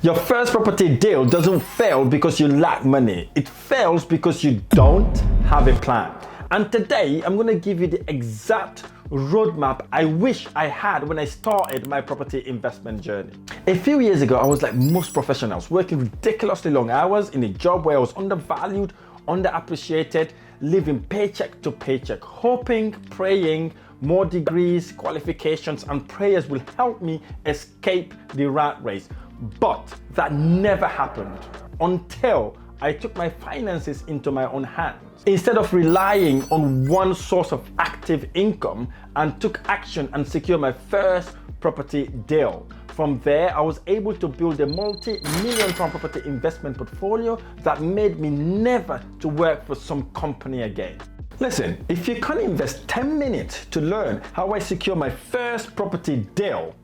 Your first property deal doesn't fail because you lack money. It fails because you don't have a plan. And today, I'm going to give you the exact roadmap I wish I had when I started my property investment journey. A few years ago, I was like most professionals, working ridiculously long hours in a job where I was undervalued, underappreciated, living paycheck to paycheck, hoping, praying, more degrees, qualifications, and prayers will help me escape the rat race. But that never happened until I took my finances into my own hands. Instead of relying on one source of active income, and took action and secured my first property deal. From there, I was able to build a multi-million-pound property investment portfolio that made me never to work for some company again. Listen, if you can't invest 10 minutes to learn how I secure my first property deal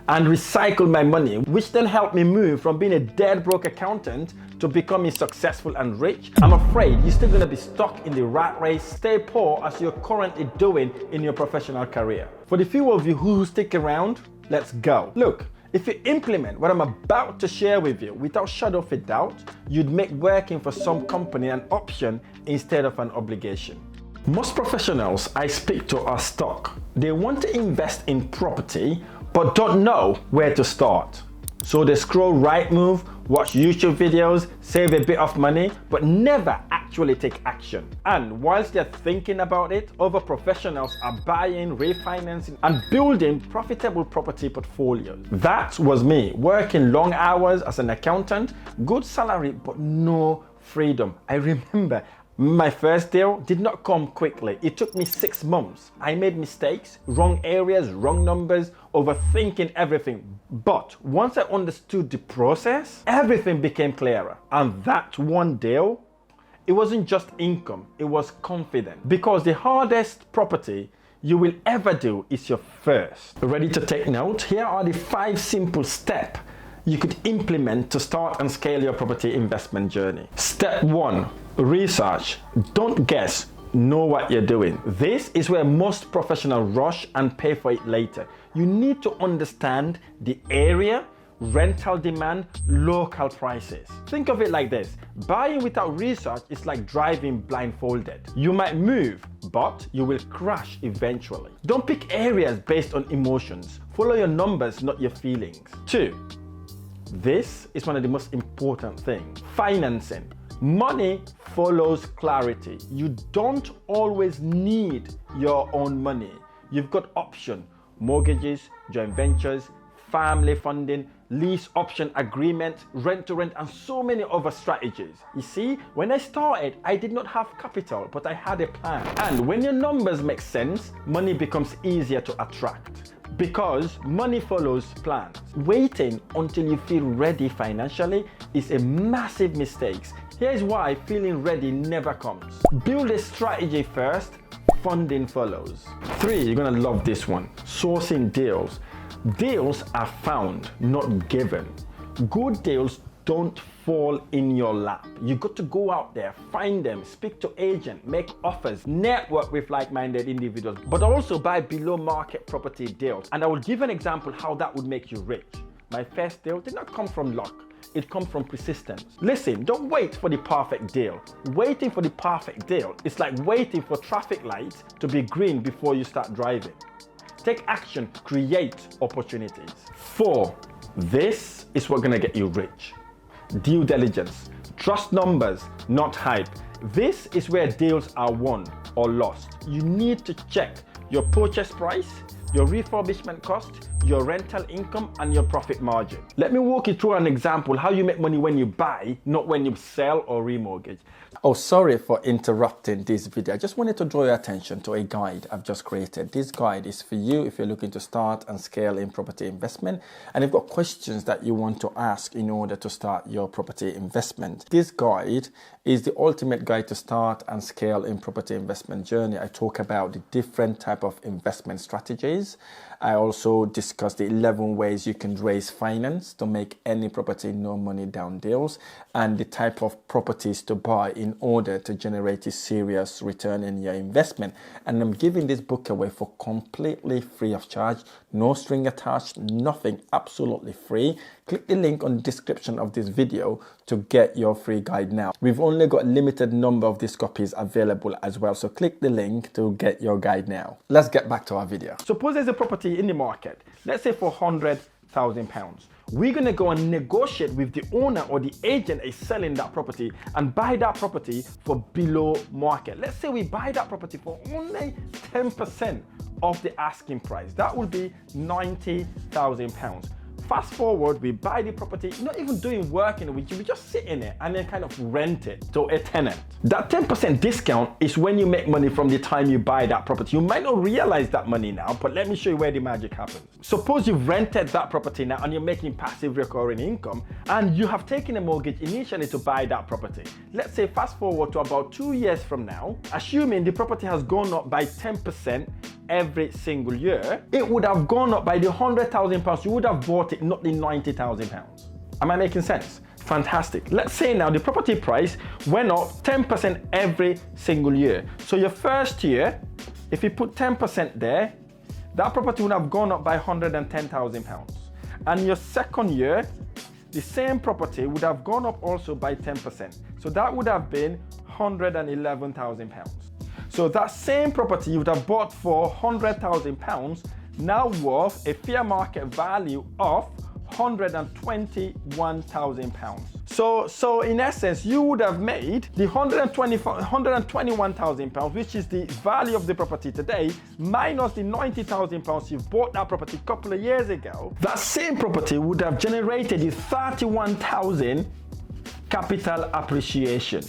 and recycle my money, which then helped me move from being a dead broke accountant to becoming successful and rich, I'm afraid you're still gonna be stuck in the rat race, stay poor as you're currently doing in your professional career. For the few of you who stick around, let's go. Look, if you implement what I'm about to share with you without shadow of a doubt, you'd make working for some company an option instead of an obligation. Most professionals I speak to are stuck. They want to invest in property, but don't know where to start. So they scroll Rightmove, watch YouTube videos, save a bit of money, but never actually take action. And whilst they're thinking about it, other professionals are buying, refinancing, and building profitable property portfolios. That was me, working long hours as an accountant, good salary, but no freedom. I remember my first deal did not come quickly. It took me 6 months. I made mistakes, wrong areas, wrong numbers, overthinking everything. But once I understood the process, everything became clearer. And that one deal, it wasn't just income, it was confidence. Because the hardest property you will ever do is your first. Ready to take note? Here are the 5 simple steps you could implement to start and scale your property investment journey. Step 1, research. Don't guess, know what you're doing. This is where most professionals rush and pay for it later. You need to understand the area, rental demand, local prices. Think of it like this. Buying without research is like driving blindfolded. You might move, but you will crash eventually. Don't pick areas based on emotions. Follow your numbers, not your feelings. 2, this is one of the most important things. Financing. Money follows clarity. You don't always need your own money. You've got options, mortgages, joint ventures, family funding, lease option agreement, rent to rent, and so many other strategies. You see, when I started, I did not have capital, but I had a plan. And when your numbers make sense, money becomes easier to attract. Because money follows plans. Waiting until you feel ready financially is a massive mistake. Here's why feeling ready never comes. Build a strategy first, funding follows. 3, you're gonna love this one. Sourcing deals. Deals are found, not given. Good deals don't fall in your lap. You got to go out there, find them, speak to agents, make offers, network with like-minded individuals, but also buy below market property deals. And I will give an example how that would make you rich. My first deal did not come from luck. It comes from persistence. Listen, don't wait for the perfect deal. Waiting for the perfect deal is like waiting for traffic lights to be green before you start driving. Take action, create opportunities. 4, this is what's gonna get you rich. Due diligence. Trust numbers, not hype. This is where deals are won or lost. You need to check your purchase price, your refurbishment cost, your rental income, and your profit margin. Let me walk you through an example how you make money when you buy, not when you sell or remortgage. Oh, sorry for interrupting this video. I just wanted to draw your attention to a guide I've just created. This guide is for you if you're looking to start and scale in property investment, and you've got questions that you want to ask in order to start your property investment. This guide is the ultimate guide to start and scale in property investment journey. I talk about the different type of investment strategies. I also discuss the 11 ways you can raise finance to make any property no money down deals, and the type of properties to buy in order to generate a serious return in your investment. And I'm giving this book away for completely free of charge, no string attached, nothing, absolutely free. Click the link on the description of this video to get your free guide now. We've only got a limited number of these copies available as well, so click the link to get your guide now. Let's get back to our video. Suppose there's a property in the market, let's say for £100,000. We're going to go and negotiate with the owner or the agent is selling that property and buy that property for below market. Let's say we buy that property for only 10% of the asking price. That would be £90,000. Fast forward, we buy the property, not even doing work in it, we just sit in it and then kind of rent it to a tenant. That 10% discount is when you make money from the time you buy that property. You might not realize that money now, but let me show you where the magic happens. Suppose you've rented that property now and you're making passive recurring income and you have taken a mortgage initially to buy that property. Let's say fast forward to about 2 years from now, assuming the property has gone up by 10% every single year, it would have gone up by the £100,000. You would have bought it, not the £90,000. Am I making sense? Fantastic. Let's say now the property price went up 10% every single year. So your first year, if you put 10% there, that property would have gone up by £110,000. And your second year, the same property would have gone up also by 10%. So that would have been £111,000. So that same property you would have bought for £100,000 now worth a fair market value of £121,000. So in essence, you would have made the £121,000, which is the value of the property today, minus the £90,000 you bought that property a couple of years ago. That same property would have generated the £31,000 capital appreciation.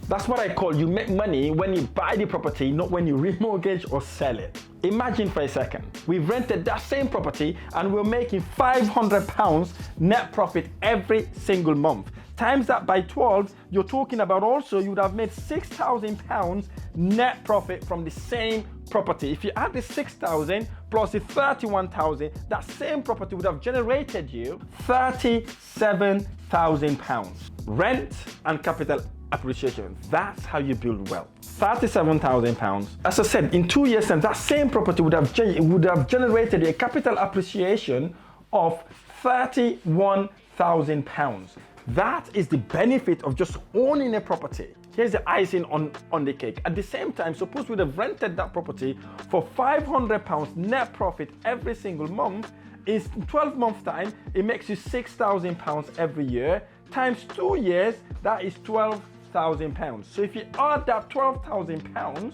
That's what I call you make money when you buy the property, not when you remortgage or sell it. Imagine for a second, we've rented that same property and we're making £500 net profit every single month. Times that by 12, you're talking about also you would have made £6,000 net profit from the same property. If you add the 6,000 plus the 31,000, that same property would have generated you £37,000 rent and capital appreciation. That's how you build wealth. £37,000. As I said, in 2 years time, that same property would have generated a capital appreciation of £31,000. That is the benefit of just owning a property. Here's the icing on the cake. At the same time, suppose we'd have rented that property for £500 net profit every single month. In 12 months time, it makes you £6,000 every year. Times 2 years, that is £12,000. So if you add that £12,000,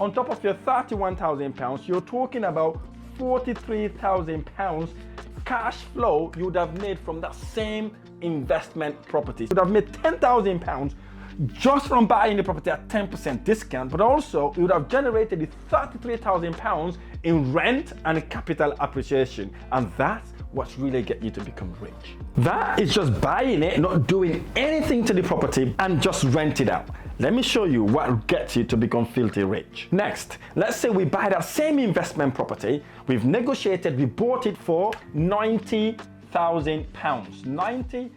on top of your £31,000, you're talking about £43,000 cash flow you would have made from that same investment property. You would have made £10,000 just from buying the property at 10% discount, but also it would have generated the £33,000 in rent and capital appreciation. And that's what's really get you to become rich. That is just buying it, not doing anything to the property and just rent it out. Let me show you what gets you to become filthy rich. Next, let's say we buy that same investment property. We've negotiated, we bought it for £90,000. £90,000.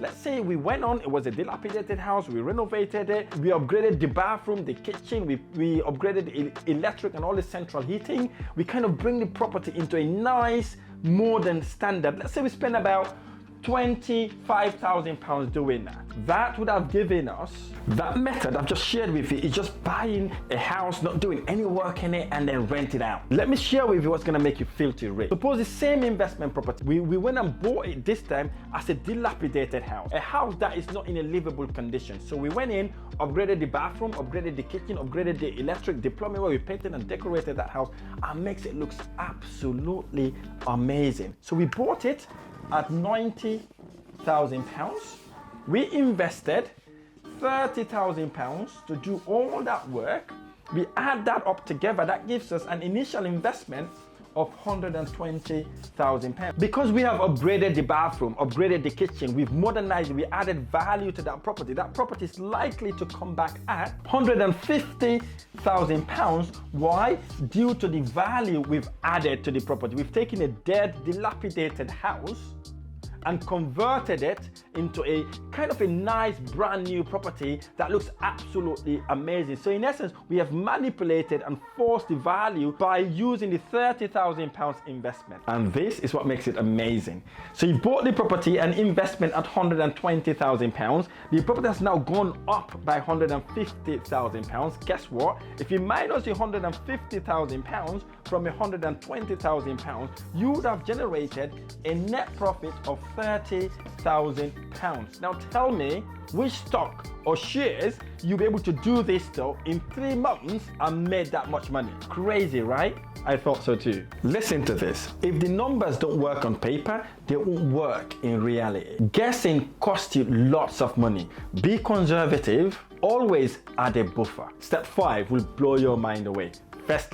Let's say we went on, it was a dilapidated house, we renovated it, we upgraded the bathroom, the kitchen, we upgraded the electric and all the central heating. We kind of bring the property into a nice modern standard. Let's say we spend about £25,000 doing that. That would have given us, that method I've just shared with you is just buying a house, not doing any work in it and then rent it out. Let me share with you what's gonna make you filthy rich. Suppose the same investment property, we went and bought it this time as a dilapidated house, a house that is not in a livable condition. So we went in, upgraded the bathroom, upgraded the kitchen, upgraded the electric, the plumbing, where we painted and decorated that house and makes it look absolutely amazing. So we bought it at £90,000. We invested £30,000 to do all that work. We add that up together, that gives us an initial investment of £120,000. Because we have upgraded the bathroom, upgraded the kitchen, we've modernized it, we added value to that property is likely to come back at £150,000. Why? Due to the value we've added to the property. We've taken a dead, dilapidated house and converted it into a kind of a nice brand new property that looks absolutely amazing. So in essence, we have manipulated and forced the value by using the £30,000 investment. And this is what makes it amazing. So you bought the property and investment at £120,000. The property has now gone up by £150,000. Guess what? If you minus the £150,000 from £120,000, you would have generated a net profit of £30,000. Now tell me which stock or shares you'll be able to do this though in 3 months and made that much money. Crazy, right? I thought so too. Listen to this. If the numbers don't work on paper, they won't work in reality. Guessing costs you lots of money. Be conservative. Always add a buffer. Step 5 will blow your mind away. First,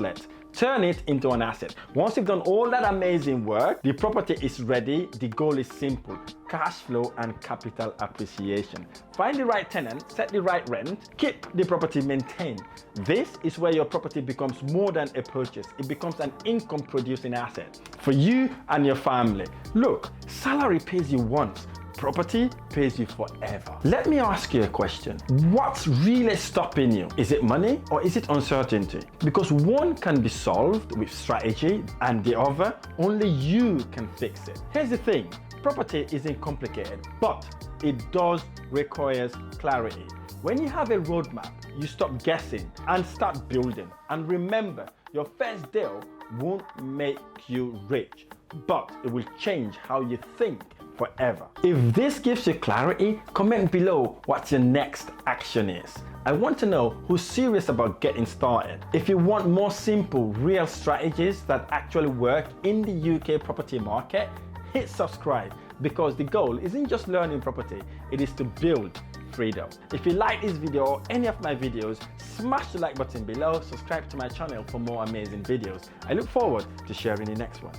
turn it into an asset. Once you've done all that amazing work, the property is ready. The goal is simple: cash flow and capital appreciation. Find the right tenant, set the right rent, keep the property maintained. This is where your property becomes more than a purchase. It becomes an income producing asset for you and your family. Look, salary pays you once. Property pays you forever. Let me ask you a question. What's really stopping you? Is it money or is it uncertainty? Because one can be solved with strategy and the other, only you can fix it. Here's the thing. Property isn't complicated, but it does require clarity. When you have a roadmap, you stop guessing and start building. And remember, your first deal won't make you rich, but it will change how you think forever. If this gives you clarity, comment below what your next action is. I want to know who's serious about getting started. If you want more simple, real strategies that actually work in the UK property market, hit subscribe, because the goal isn't just learning property, it is to build freedom. If you like this video or any of my videos, smash the like button below, subscribe to my channel for more amazing videos. I look forward to sharing the next one.